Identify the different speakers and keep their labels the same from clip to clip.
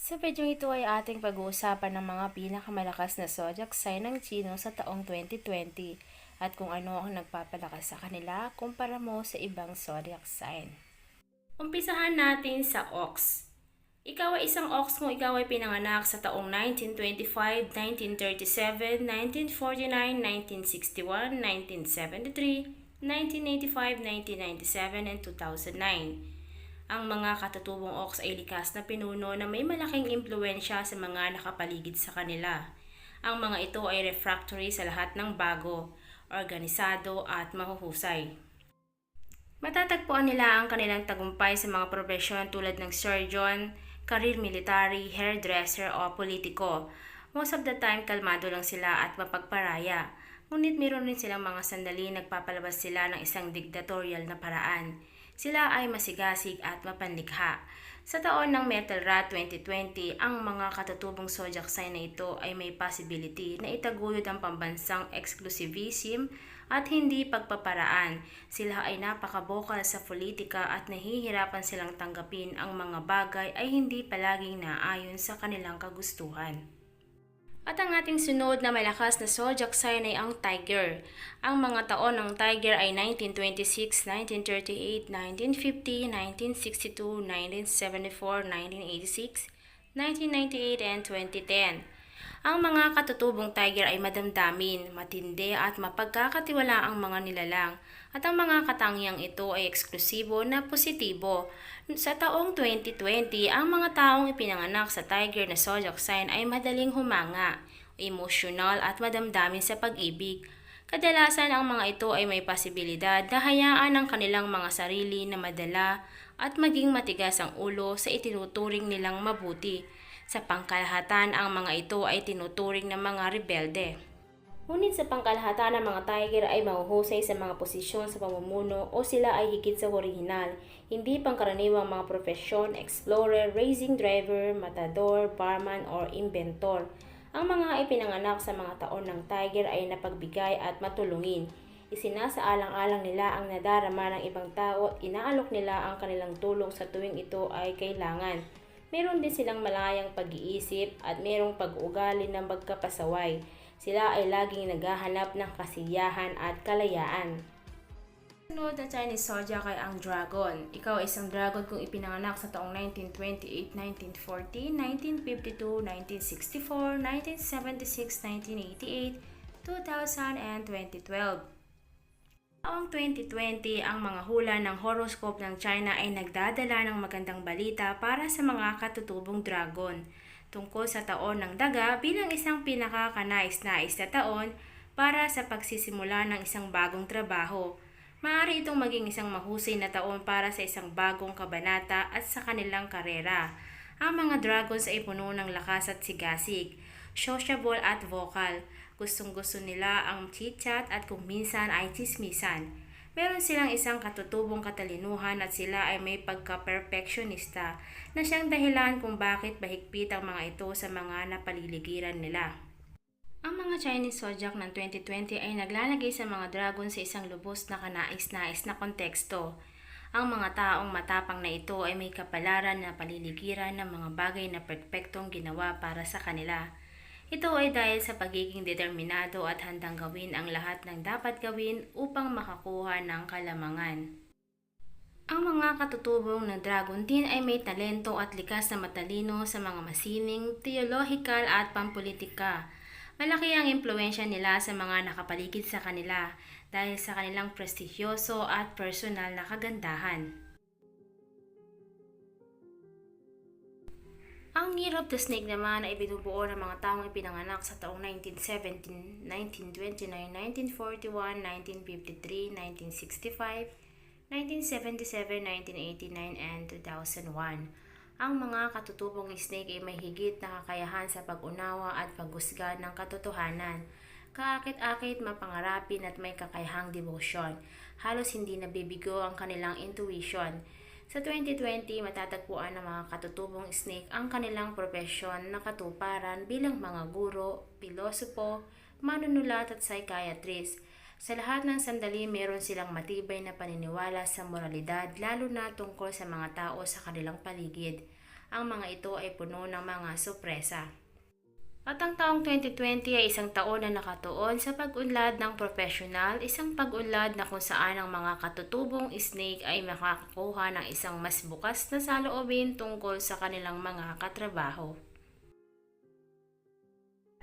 Speaker 1: Sa video ito ay ating pag-uusapan ng mga pinakamalakas na zodiac sign ng Tsino sa taong 2020 at kung ano ang nagpapalakas sa kanila kumpara mo sa ibang zodiac sign. Umpisahan natin sa Ox. Ikaw ay isang Ox kung ikaw ay pinanganak sa taong 1925, 1937, 1949, 1961, 1973, 1985, 1997, and 2009. Ang mga katutubong Ox ay likas na pinuno na may malaking impluensya sa mga nakapaligid sa kanila. Ang mga ito ay refractory sa lahat ng bago, organisado at mahuhusay. Matatagpuan nila ang kanilang tagumpay sa mga profesyon tulad ng surgeon, career military, hairdresser o politiko. Most of the time, kalmado lang sila at mapagparaya. Ngunit meron rin silang mga sandali nagpapalabas sila ng isang dictatorial na paraan. Sila ay masigasig at mapanlikha. Sa taon ng Metal Rat 2020, ang mga katutubong zodiac sign na ito ay may possibility na itaguyod ang pambansang exclusivism at hindi pagpaparaan. Sila ay napakabokal sa politika at nahihirapan silang tanggapin ang mga bagay ay hindi palaging naayon sa kanilang kagustuhan. At ang ating sunod na malakas na zodiac sign ay ang Tiger. Ang mga taon ng Tiger ay 1926, 1938, 1950, 1962, 1974, 1986, 1998, and 2010. Ang mga katutubong Tiger ay madamdamin, matindi at mapagkakatiwala ang mga nilalang at ang mga katangiang ito ay eksklusibo na positibo. Sa taong 2020, ang mga taong ipinanganak sa Tiger na zodiac sign ay madaling humanga, emosyonal at madamdamin sa pag-ibig. Kadalasan ang mga ito ay may posibilidad na hayaan ang kanilang mga sarili na madala at maging matigas ang ulo sa itinuturing nilang mabuti. Sa pangkalahatan, ang mga ito ay tinuturing ng mga rebelde. Ngunit sa pangkalahatan, ang mga Tiger ay mahuhusay sa mga posisyon sa pamumuno o sila ay higit sa orihinal, hindi pangkaraniwang mga profesyon, explorer, racing driver, matador, barman, or inventor. Ang mga ipinanganak sa mga taon ng Tiger ay napagbigay at matulungin. Isinasaalang-alang nila ang nadarama ng ibang tao at inaalok nila ang kanilang tulong sa tuwing ito ay kailangan. Meron din silang malayang pag-iisip at merong pag-uugali ng magkapasaway. Sila ay laging naghahanap ng kasiyahan at kalayaan. Sunod na Chinese zodiac ay ang Dragon. Ikaw ay isang dragon kung ipinanganak sa taong 1928, 1940, 1952, 1964, 1976, 1988, 2000, and 2012. Taong 2020, ang mga hula ng horoscope ng China ay nagdadala ng magandang balita para sa mga katutubong dragon tungkol sa taon ng daga bilang isang pinakakanais-nais na taon para sa pagsisimula ng isang bagong trabaho. Maaari itong maging isang mahusay na taon para sa isang bagong kabanata at sa kanilang karera. Ang mga dragons ay puno ng lakas at sigasig, sociable at vocal. Gustong-gusto nila ang chit-chat at kung minsan ay chismisan. Meron silang isang katutubong katalinuhan at sila ay may pagka-perfectionista na siyang dahilan kung bakit bahigpit ang mga ito sa mga napaliligiran nila. Ang mga Chinese zodiac ng 2020 ay naglalagay sa mga dragon sa isang lubos na kanais-nais na konteksto. Ang mga taong matapang na ito ay may kapalaran na paliligiran ng mga bagay na perpektong ginawa para sa kanila. Ito ay dahil sa pagiging determinado at handang gawin ang lahat ng dapat gawin upang makakuha ng kalamangan. Ang mga katutubong na dragon din ay may talento at likas na matalino sa mga masining, theological at pampolitika. Malaki ang impluensya nila sa mga nakapaligid sa kanila dahil sa kanilang prestigyoso at personal na kagandahan. Ang Year of the Snake naman ay binubuo ng mga taong ipinanganak sa taong 1917, 1929, 1941, 1953, 1965, 1977, 1989, and 2001. Ang mga katutubong snake ay may higit na kakayahan sa pag-unawa at paghusga ng katotohanan. Kaakit-akit, mapangarapin at may kakayahang debosyon. Halos hindi nabibigo ang kanilang intuition. Sa 2020, matatagpuan ng mga katutubong snake ang kanilang propesyon na katuparan bilang mga guro, pilosopo, manunulat at psychiatrist. Sa lahat ng sandali, meron silang matibay na paniniwala sa moralidad lalo na tungkol sa mga tao sa kanilang paligid. Ang mga ito ay puno ng mga sorpresa. At ang taong 2020 ay isang taon na nakatuon sa pag-unlad ng profesional, isang pag-unlad na kung saan ang mga katutubong snake ay makakakuha ng isang mas bukas na saloobin tungkol sa kanilang mga katrabaho.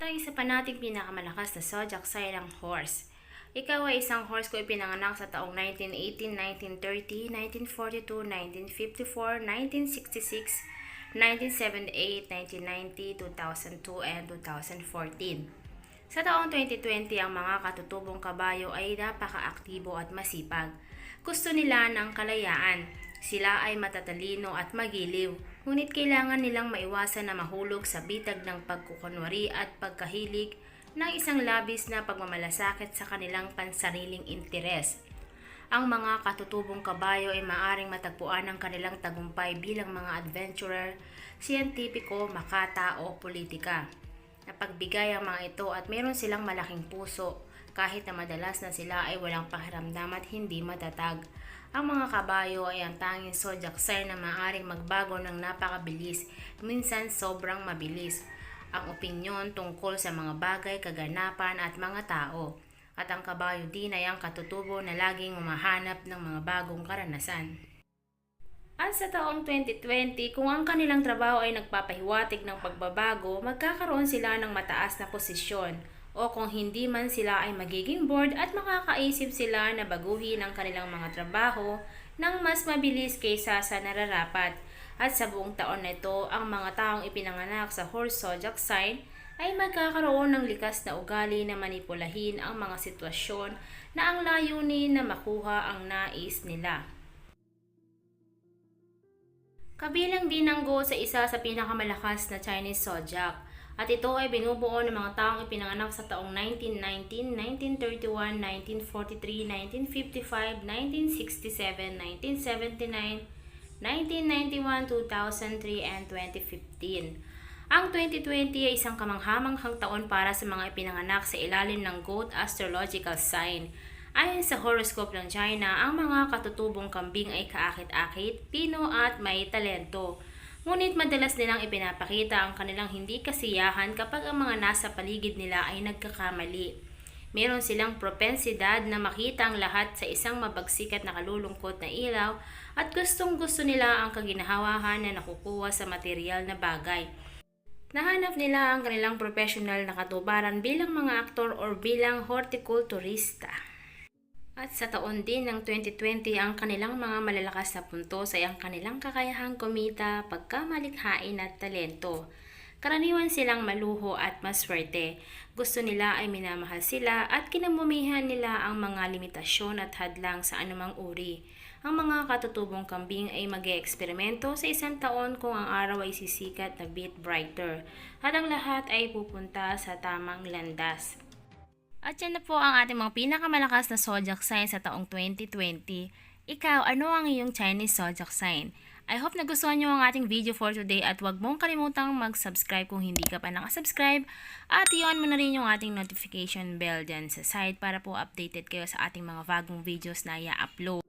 Speaker 1: At ang isa pa nating pinakamalakas na zodiac sign ang horse. Ikaw ay isang horse ko ipinanganak sa taong 1918, 1930, 1942, 1954, 1966, 1978, 1990, 2002, and 2014. Sa taong 2020, ang mga katutubong kabayo ay napaka-aktibo at masipag. Gusto nila ng kalayaan. Sila ay matatalino at magiliw, ngunit kailangan nilang maiwasan na mahulog sa bitag ng pagkukunwari at pagkahilig ng isang labis na pagmamalasakit sa kanilang pansariling interes. Ang mga katutubong kabayo ay maaring matagpuan ng kanilang tagumpay bilang mga adventurer, siyentipiko, makata o politika. Napagbigay ang mga ito at meron silang malaking puso kahit na madalas na sila ay walang pakiramdam at hindi matatag. Ang mga kabayo ay ang tanging zodiac sign na maaring magbago ng napakabilis, minsan sobrang mabilis, ang opinyon tungkol sa mga bagay, kaganapan at mga tao. At ang kabayo din ay ang katutubo na laging humahanap ng mga bagong karanasan. At sa taong 2020, kung ang kanilang trabaho ay nagpapahiwatig ng pagbabago, magkakaroon sila ng mataas na posisyon. O kung hindi man sila ay magiging bored at makakaisip sila na baguhin ang kanilang mga trabaho ng mas mabilis kaysa sa nararapat. At sa buong taon na ito, ang mga taong ipinanganak sa horse zodiac sign ay magkakaroon ng likas na ugali na manipulahin ang mga sitwasyon na ang layunin na makuha ang nais nila. Kabilang din ang Go sa isa sa pinakamalakas na Chinese zodiac, at ito ay binubuo ng mga taong ipinanganak sa taong 1919, 1931, 1943, 1955, 1967, 1979, 1991, 2003, and 2015. Ang 2020 ay isang kamanghamanghang taon para sa mga ipinanganak sa ilalim ng Goat astrological sign. Ayon sa horoscope ng China, ang mga katutubong kambing ay kaakit-akit, pino at may talento. Ngunit madalas nilang ipinapakita ang kanilang hindi kasiyahan kapag ang mga nasa paligid nila ay nagkakamali. Meron silang propensidad na makita ang lahat sa isang mabagsikat na kalulungkot na ilaw at gustong-gusto nila ang kaginhawahan na nakukuha sa material na bagay. Nahanap nila ang kanilang professional na katubaran bilang mga aktor o bilang hortikulturista. At sa taon din ng 2020, ang kanilang mga malalakas na puntos ay ang kanilang kakayahang kumita, pagkamalikhain at talento. Karaniwan silang maluho at maswerte. Gusto nila ay minamahal sila at kinamumihan nila ang mga limitasyon at hadlang sa anumang uri. Ang mga katutubong kambing ay mag-eeksperimento sa isang taon kung ang araw ay sisikat na bit brighter at ang lahat ay pupunta sa tamang landas. At yan na po ang ating mga pinakamalakas na zodiac sign sa taong 2020. Ikaw, ano ang iyong Chinese zodiac sign? I hope nagustuhan nyo ang ating video for today at huwag mong kalimutang mag-subscribe kung hindi ka pa nakasubscribe at i-on mo na rin yung ating notification bell dyan sa side para po updated kayo sa ating mga bagong videos na i-upload.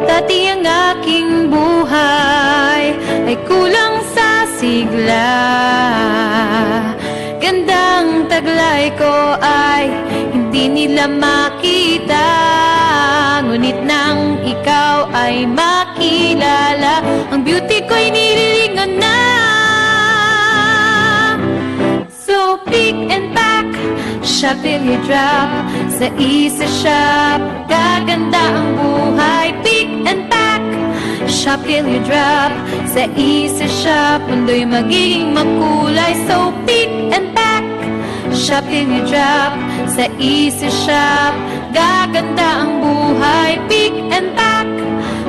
Speaker 2: Dati ang aking buhay ay kulang sa sigla. Gandang taglay ko ay hindi nila makita. Ngunit nang ikaw ay makilala, ang beauty ko'y nililingon na. So pick and pack, shop till you drop. Sa isa shop, gaganda ang buhay. Pick and pack, shop till you drop. Sa isa shop, mundo'y magiging makulay. So pick and pack, shop till you drop. Sa isa shop, gaganda ang buhay. Pick and pack,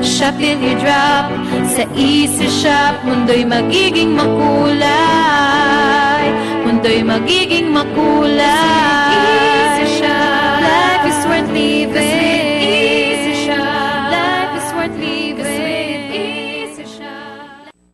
Speaker 2: Shop till you drop. Sa Easy Shop, mundo'y magiging makulay. Mundo'y magiging makulay. Easy Shop. Life is worth living. Easy Shop. Life is worth living.